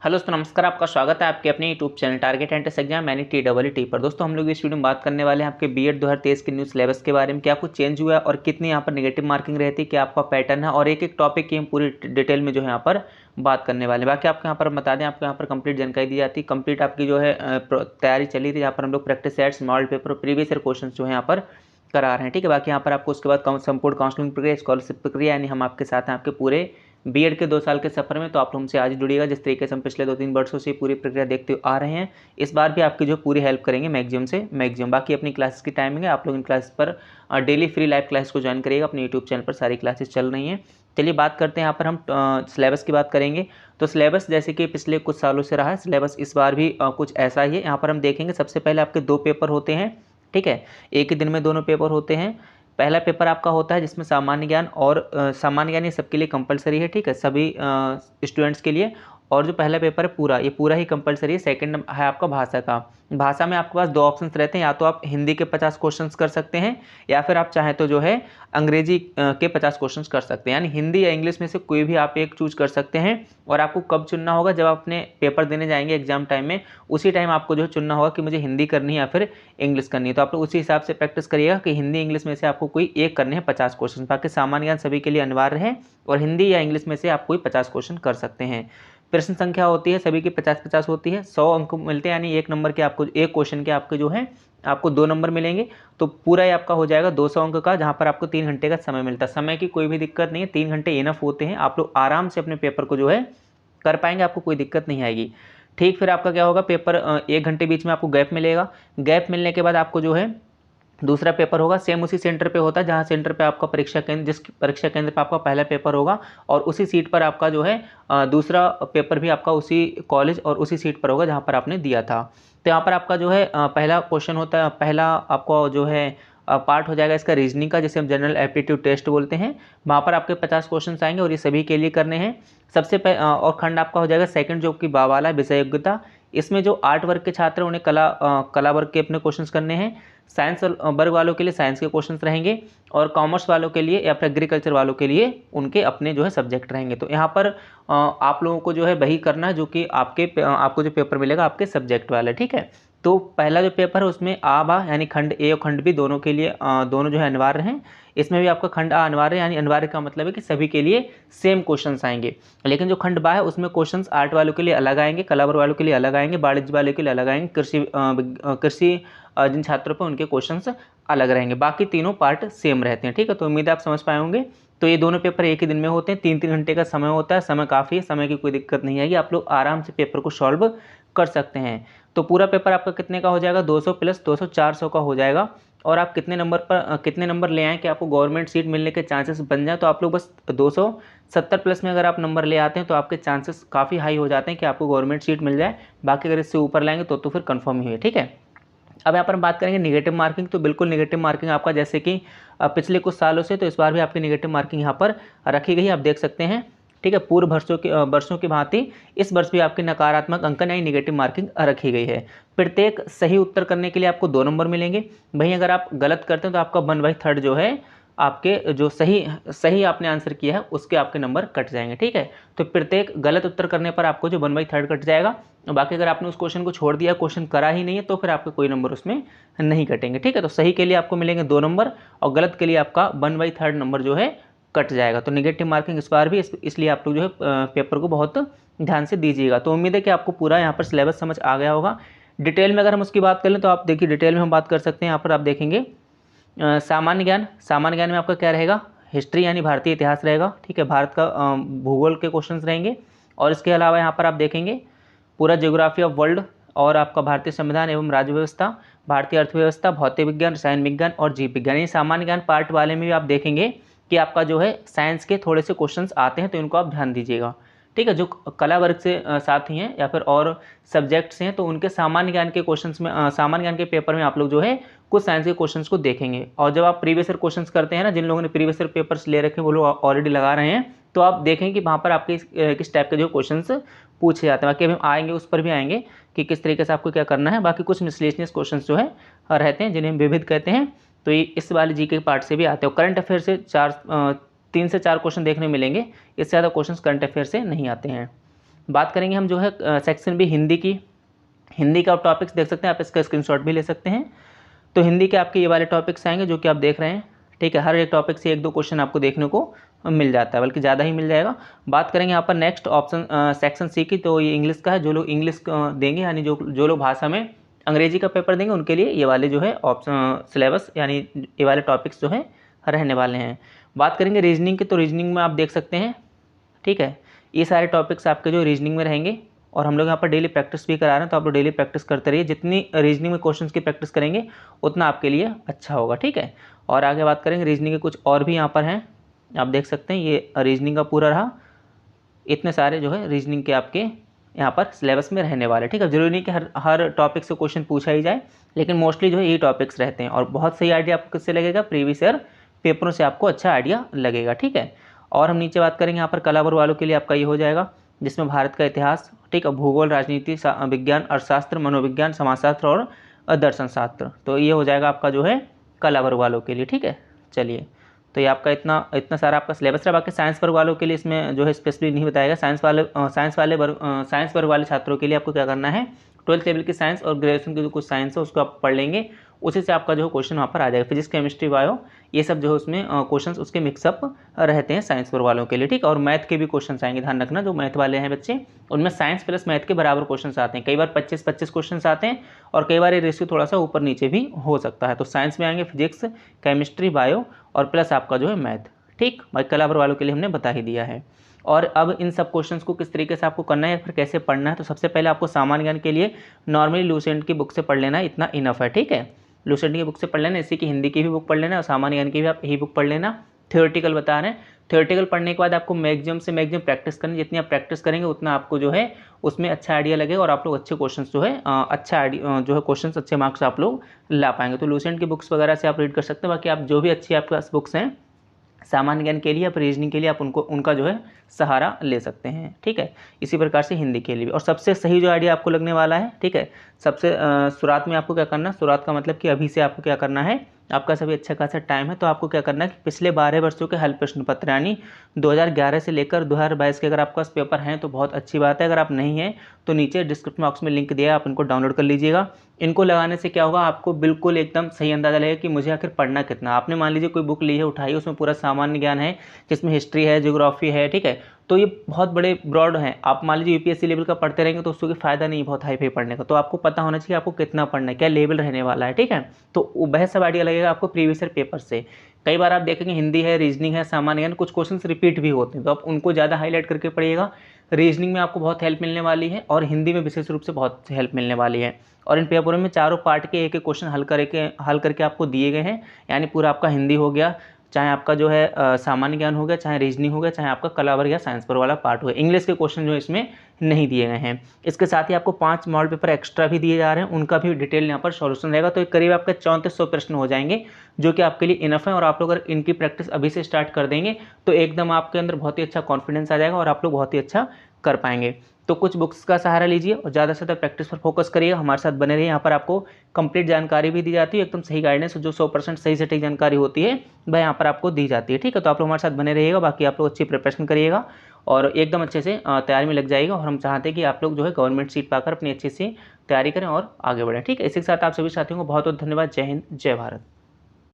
Hello दोस्तों, नमस्कार। आपका स्वागत है आपके अपने YouTube channel target entrance exam यानी TET पर। दोस्तों हम लोग इस वीडियो में बात करने वाले हैं आपके बीएड 2023 के न्यू सिलेबस के बारे में। क्या कुछ चेंज हुआ है और कितनी यहाँ पर नेगेटिव मार्किंग रहती है, क्या आपका पैटर्न है, और एक एक टॉपिक की हम पूरी डिटेल में जो है यहाँ पर बात करने वाले हैं। बाकी आपको यहाँ पर बता दें, आपको यहाँ पर कंप्लीट जानकारी दी जाती है। कंप्लीट आपकी जो है तैयारी चली थी, यहाँ पर हम लोग practice sets, model paper, previous year question जो है यहाँ पर करा रहे हैं। ठीक है, बाकी यहाँ पर आपको उसके बाद संपूर्ण काउंसलिंग प्रक्रिया, स्कॉलरशिप प्रक्रिया, यानी हम आपके साथ हैं आपके पूरे बीएड के 2 साल के सफर में। तो आप लोग हमसे आज जुड़िएगा। जिस तरीके से हम पिछले 2-3 वर्षों से पूरी प्रक्रिया देखते आ रहे हैं, इस बार भी आपकी जो पूरी हेल्प करेंगे मैक्सिमम से मैक्सिमम। बाकी अपनी क्लासेस की टाइमिंग है, आप लोग इन क्लास पर डेली फ्री लाइव क्लास को ज्वाइन करिएगा। अपने यूट्यूब चैनल पर सारी क्लासेस चल रही हैं। चलिए बात करते हैं, यहाँ पर हम सिलेबस की बात करेंगे। तो सिलेबस जैसे कि पिछले कुछ सालों से रहा है, सिलेबस इस बार भी कुछ ऐसा ही है। यहाँ पर हम देखेंगे, सबसे पहले आपके 2 पेपर होते हैं। ठीक है, एक ही दिन में दोनों पेपर होते हैं। पहला पेपर आपका होता है जिसमें सामान्य ज्ञान, और सामान्य ज्ञान ये सबके लिए कंपलसरी है। ठीक है, सभी स्टूडेंट्स के लिए। और जो पहला पेपर है पूरा, ये पूरा ही कंपलसरी है। सेकंड है आपका भाषा का। भाषा में आपके पास 2 ऑप्शंस रहते हैं, या तो आप हिंदी के 50 क्वेश्चंस कर सकते हैं, या फिर आप चाहें तो जो है अंग्रेजी के 50 क्वेश्चंस कर सकते हैं। यानी हिंदी या इंग्लिश में से कोई भी आप एक चूज कर सकते हैं। और आपको कब चुनना होगा, जब आप अपने पेपर देने जाएंगे एग्जाम टाइम में, उसी टाइम आपको जो है चुनना होगा कि मुझे हिंदी करनी है या फिर इंग्लिश करनी है। तो आप लोग उसी हिसाब से प्रैक्टिस करिएगा कि हिंदी इंग्लिश में से आपको कोई एक करने हैं 50 क्वेश्चन। बाकी सामान्य ज्ञान सभी के लिए अनिवार्य है, और हिंदी या इंग्लिश में से आप कोई 50 क्वेश्चन कर सकते हैं। प्रश्न संख्या होती है सभी की 50-50 होती है। 100 अंक मिलते हैं, यानी एक नंबर के आपको, एक क्वेश्चन के आपके जो है आपको 2 नंबर मिलेंगे। तो पूरा ही आपका हो जाएगा 200 अंक का, जहाँ पर आपको 3 घंटे का समय मिलता है। समय की कोई भी दिक्कत नहीं है, 3 घंटे इनफ होते हैं। आप लोग आराम से अपने पेपर को जो है कर पाएंगे, आपको कोई दिक्कत नहीं आएगी। ठीक, फिर आपका क्या होगा, पेपर 1 घंटे बीच में आपको गैप मिलेगा। गैप मिलने के बाद आपको जो है दूसरा पेपर होगा, सेम उसी सेंटर पे होता है जहाँ सेंटर पे आपका परीक्षा केंद्र, जिस परीक्षा केंद्र पे आपका पहला पेपर होगा, और उसी सीट पर आपका जो है दूसरा पेपर भी आपका उसी कॉलेज और उसी सीट पर होगा जहाँ पर आपने दिया था। तो यहाँ पर आपका जो है पहला क्वेश्चन होता है, पहला आपको जो है पार्ट हो जाएगा इसका रीजनिंग का, जिसे हम जनरल एप्टीट्यूड टेस्ट बोलते हैं। वहाँ पर आपके 50 क्वेश्चन आएंगे, और ये सभी के लिए करने हैं। और खंड आपका हो जाएगा सेकंड, जो कि वाला विषय योग्यता। इसमें जो आर्ट वर्ग के छात्र हैं उन्हें कला वर्ग के अपने क्वेश्चंस करने हैं। साइंस वर्ग वालों के लिए साइंस के क्वेश्चंस रहेंगे, और कॉमर्स वालों के लिए या फिर एग्रीकल्चर वालों के लिए उनके अपने जो है सब्जेक्ट रहेंगे। तो यहाँ पर आप लोगों को जो है वही करना है जो कि आपको जो पेपर मिलेगा आपके सब्जेक्ट वाला। ठीक है, तो पहला जो पेपर है उसमें आ बा यानी खंड ए और खंड बी दोनों के लिए दोनों जो है अनिवार्य हैं। इसमें भी आपका खंड आ अनिवार्य, यानी अनिवार्य का मतलब है कि सभी के लिए सेम क्वेश्चंस आएंगे। लेकिन जो खंड बा है उसमें क्वेश्चंस आर्ट वालों के लिए अलग आएंगे, कला वर्ग वालों के लिए अलग आएंगे, वाणिज्य वालों के लिए अलग आएंगे, कृषि जिन छात्रों पर उनके क्वेश्चंस अलग रहेंगे। बाकी तीनों पार्ट सेम रहते हैं। ठीक है, तो उम्मीद है आप समझ पाए होंगे। तो ये दोनों पेपर एक ही दिन में होते हैं, 3-3 घंटे का समय होता है। समय काफ़ी है, समय की कोई दिक्कत नहीं आएगी, आप लोग आराम से पेपर को सॉल्व कर सकते हैं। तो पूरा पेपर आपका कितने का हो जाएगा, 200 + 200 400 का हो जाएगा। और आप कितने नंबर ले आएँ कि आपको गवर्नमेंट सीट मिलने के चांसेस बन जाए, तो आप लोग बस 270 प्लस में अगर आप नंबर ले आते हैं तो आपके चांसेस काफ़ी हाई हो जाते हैं कि आपको गवर्नमेंट सीट मिल जाए। बाकी अगर इससे ऊपर लाएंगे तो फिर कन्फर्म ही हुई। ठीक है, अब यहाँ पर हम बात करेंगे निगेटिव मार्किंग। तो बिल्कुल निगेटिव मार्किंग आपका जैसे कि पिछले कुछ सालों से, तो इस बार भी आपकी निगेटिव मार्किंग यहाँ पर रखी गई, आप देख सकते हैं। ठीक है, पूर्व वर्षों की भांति इस वर्ष भी आपकी नकारात्मक अंकन यानी निगेटिव मार्किंग रखी गई है। प्रत्येक सही उत्तर करने के लिए आपको 2 नंबर मिलेंगे। वहीं अगर आप गलत करते हैं तो आपका 1/3 जो है आपके जो सही आपने आंसर किया है उसके आपके नंबर कट जाएंगे। ठीक है, तो प्रत्येक गलत उत्तर करने पर आपको जो 1/3 कट जाएगा। बाकी अगर आपने उस क्वेश्चन को छोड़ दिया, क्वेश्चन करा ही नहीं है, तो फिर आपके कोई नंबर उसमें नहीं कटेंगे। ठीक है, तो सही के लिए आपको मिलेंगे 2 नंबर, और गलत के लिए आपका 1/3 नंबर जो है कट जाएगा। तो निगेटिव मार्किंग इस बार भी इसलिए आप लोग जो है पेपर को बहुत ध्यान से दीजिएगा। तो उम्मीद है कि आपको पूरा यहाँ पर सिलेबस समझ आ गया होगा। डिटेल में अगर हम उसकी बात कर लें तो आप देखिए, डिटेल में हम बात कर सकते हैं। यहाँ पर आप देखेंगे सामान्य ज्ञान में आपका क्या रहेगा, हिस्ट्री यानी भारतीय इतिहास रहेगा। ठीक है, भारत का भूगोल के क्वेश्चंस रहेंगे। और इसके अलावा यहाँ पर आप देखेंगे पूरा ज्योग्राफी ऑफ वर्ल्ड, और आपका भारतीय संविधान एवं राज्य व्यवस्था, भारतीय अर्थव्यवस्था, भौतिक विज्ञान, रसायन विज्ञान और जीव विज्ञान। ये सामान्य ज्ञान पार्ट वाले में भी आप देखेंगे कि आपका जो है साइंस के थोड़े से क्वेश्चंस आते हैं, तो इनको आप ध्यान दीजिएगा। ठीक है, जो कला वर्ग से साथी हैं या फिर और सब्जेक्ट्स हैं, तो उनके सामान्य ज्ञान के क्वेश्चंस में सामान्य ज्ञान के पेपर में आप लोग जो है कुछ साइंस के क्वेश्चंस को देखेंगे। और जब आप प्रीवियस ईयर क्वेश्चंस करते हैं ना, जिन लोगों ने प्रीवियस ईयर पेपर्स ले रखे हैं वो लोग ऑलरेडी लगा रहे हैं, तो आप देखें कि वहाँ पर आपके किस टाइप के जो क्वेश्चंस पूछे जाते हैं। बाकी अभी हम आएंगे, उस पर भी आएंगे कि किस तरीके से आपको क्या करना है। बाकी कुछ मिसलेनियस क्वेश्चंस जो है रहते हैं, जिन्हें हम विविध कहते हैं, तो ये इस वाले जी के पार्ट से भी आते हैं। करंट अफेयर से 3 से 4 क्वेश्चन देखने मिलेंगे, इससे ज़्यादा क्वेश्चन करंट अफेयर से नहीं आते हैं। बात करेंगे हम जो है सेक्शन बी हिंदी की। हिंदी का टॉपिक्स देख सकते हैं, आप इसका स्क्रीनशॉट भी ले सकते हैं। तो हिंदी के आपके ये वाले टॉपिक्स आएंगे जो कि आप देख रहे हैं, ठीक है। हर एक टॉपिक से 1-2 क्वेश्चन आपको देखने को मिल जाता है, बल्कि ज़्यादा ही मिल जाएगा। बात करेंगे यहाँ पर नेक्स्ट ऑप्शन सेक्शन सी की, तो ये इंग्लिश का है। जो लोग इंग्लिश देंगे, यानी जो लोग भाषा में अंग्रेजी का पेपर देंगे, उनके लिए ये वाले जो है ऑप्शन सिलेबस, यानी ये वाले टॉपिक्स जो हैं रहने वाले हैं। बात करेंगे रीजनिंग की, तो रीजनिंग में आप देख सकते हैं, ठीक है, ये सारे टॉपिक्स आपके जो रीजनिंग में रहेंगे। और हम लोग यहाँ पर डेली प्रैक्टिस भी करा रहे हैं, तो आप लोग डेली प्रैक्टिस करते रहिए। जितनी रीजनिंग में क्वेश्चंस की प्रैक्टिस करेंगे उतना आपके लिए अच्छा होगा, ठीक है। और आगे बात करेंगे रीजनिंग के कुछ और भी यहाँ पर हैं, आप देख सकते हैं। ये रीजनिंग का पूरा रहा, इतने सारे जो है रीजनिंग के आपके यहाँ पर सिलेबस में रहने वाले, ठीक है। जरूरी नहीं कि हर टॉपिक से क्वेश्चन पूछा ही जाए, लेकिन मोस्टली जो है ये टॉपिक्स रहते हैं। और बहुत सही आइडिया आपको किससे लगेगा, प्रीवियस ईयर पेपरों से आपको अच्छा आइडिया लगेगा, ठीक है। और हम नीचे बात करेंगे यहाँ पर कला वर्ग वालों के लिए आपका ये हो जाएगा, जिसमें भारत का इतिहास, ठीक है, भूगोल, राजनीति विज्ञान, अर्थशास्त्र, मनोविज्ञान, समाजशास्त्र और दर्शन शास्त्र। तो ये हो जाएगा आपका जो है कला वर्ग वालों के लिए, ठीक है। चलिए, तो ये आपका इतना सारा आपका सिलेबस है। बाकी साइंस वर्ग वालों के लिए इसमें जो है स्पेसिफिक नहीं बताएगा। साइंस वर्ग वाले छात्रों के लिए आपको क्या करना है, 12th लेवल की साइंस और ग्रेजुएशन की जो कुछ साइंस है उसको आप पढ़ लेंगे, उसी से आपका जो है क्वेश्चन वहाँ पर आ जाएगा। फिजिक्स, केमिस्ट्री, बायो, ये सब जो है उसमें क्वेश्चंस उसके मिक्सअप रहते हैं साइंस वर्ग वालों के लिए, ठीक है। और मैथ के भी क्वेश्चंस आएंगे, ध्यान रखना, जो मैथ वाले हैं बच्चे उनमें साइंस प्लस मैथ के बराबर क्वेश्चंस आते हैं। कई बार 25-25 क्वेश्चंस आते हैं, और कई बार ये रेशियो थोड़ा सा ऊपर नीचे भी हो सकता है। तो साइंस में आएंगे फिजिक्स, केमिस्ट्री, बायो और प्लस आपका जो है मैथ, ठीक। भाई कला वर्ग वालों के लिए हमने बता ही दिया है। और अब इन सब क्वेश्चंस को किस तरीके से आपको करना है या फिर कैसे पढ़ना है, तो सबसे पहले आपको सामान्य ज्ञान के लिए नॉर्मली लूसेंट की बुक से पढ़ लेना, इतना इनफ है, ठीक है। लूसेंट की बुक से पढ़ लेना, इसी की हिंदी की भी बुक पढ़ लेना और सामान्य ज्ञान की भी आप यही बुक पढ़ लेना। थ्योरेटिकल बता रहे हैं, थ्योरेटिकल पढ़ने के बाद आपको मैक्सिमम से मैक्सिमम प्रैक्टिस करनी, जितनी आप प्रैक्टिस करेंगे उतना आपको जो है उसमें अच्छा आइडिया लगेगा और आप लोग अच्छे क्वेश्चन जो है अच्छा जो है क्वेश्चन अच्छे मार्क्स आप लोग ला पाएंगे। तो लूसेंट की बुक्स वगैरह से आप रीड कर सकते हैं। बाकी आप जो भी अच्छी आपके पास बुक्स हैं सामान्य ज्ञान के लिए या रीजनिंग के लिए, आप उनका जो है सहारा ले सकते हैं, ठीक है। इसी प्रकार से हिंदी के लिए भी। और सबसे सही जो आइडिया आपको लगने वाला है, ठीक है, सबसे शुरुआत में आपको क्या करना है, शुरुआत का मतलब कि अभी से आपको क्या करना है, आपका सभी अच्छा खासा टाइम है, तो आपको क्या करना है कि पिछले 12 वर्षों के हल प्रश्न पत्र, यानी 2011 से लेकर 2022 के अगर आपके पास पेपर हैं तो बहुत अच्छी बात है। अगर आप नहीं हैं तो नीचे डिस्क्रिप्शन बॉक्स में लिंक दिया है, आप इनको डाउनलोड कर लीजिएगा। इनको लगाने से क्या होगा, आपको बिल्कुल एकदम सही अंदाजा लगेगा कि मुझे आखिर पढ़ना कितना। आपने मान लीजिए कोई बुक ली है, उठाई, उसमें पूरा सामान्य ज्ञान है, जिसमें हिस्ट्री है, ज्योग्राफी है, ठीक है, तो ये बहुत बड़े ब्रॉड हैं। आप मान लीजिए यूपीएससी लेवल का पढ़ते रहेंगे तो उसको कोई फायदा नहीं बहुत हाई फाई पढ़ने का। तो आपको पता होना चाहिए आपको कितना पढ़ना है, क्या लेवल रहने वाला है, ठीक है। तो वह सब आइडिया लगेगा आपको प्रीवियस ईयर पेपर से। कई बार आप देखेंगे हिंदी है, रीजनिंग है, सामान्य ज्ञान, कुछ क्वेश्चंस रिपीट भी होते हैं, तो आप उनको ज़्यादा हाईलाइट करके पढ़िएगा। रीजनिंग में आपको बहुत हेल्प मिलने वाली है और हिंदी में विशेष रूप से बहुत हेल्प मिलने वाली है। और इन पेपरों में चारों पार्ट के एक एक क्वेश्चन हल करके आपको दिए गए हैं, यानी पूरा आपका हिंदी हो गया, चाहे आपका जो है सामान्य ज्ञान हो गया, चाहे रीजनिंग हो गया, चाहे आपका कला वर्ग या साइंस पर वाला पार्ट हो गया। इंग्लिश के क्वेश्चन जो इसमें नहीं दिए गए हैं। इसके साथ ही आपको 5 मॉडल पेपर एक्स्ट्रा भी दिए जा रहे हैं, उनका भी डिटेल यहाँ पर सॉल्यूशन रहेगा। तो करीब आपके 3400 प्रश्न हो जाएंगे, जो कि आपके लिए इनफ है। और आप लोग अगर इनकी प्रैक्टिस अभी से स्टार्ट कर देंगे तो एकदम आपके अंदर बहुत ही अच्छा कॉन्फिडेंस आ जाएगा और आप लोग बहुत ही अच्छा कर पाएंगे। तो कुछ बुक्स का सहारा लीजिए और ज़्यादा से ज़्यादा प्रैक्टिस पर फोकस करिए, हमारे साथ बने रहिए। यहाँ पर आपको कंप्लीट जानकारी भी दी जाती है, एकदम सही गाइडेंस, जो 100% सही सटीक जानकारी होती है वह यहाँ पर आपको दी जाती है, ठीक है। तो आप लोग हमारे साथ बने रहिएगा। बाकी आप लोग अच्छी प्रिपरेशन करिएगा और एकदम अच्छे से तैयारी में लग जाएगा। और हम चाहते हैं कि आप लोग जो है गवर्नमेंट सीट पाकर अपनी अच्छी सी तैयारी करें और आगे बढ़ें, ठीक है। इसी के साथ आप सभी साथियों को बहुत बहुत धन्यवाद। जय हिंद, जय भारत।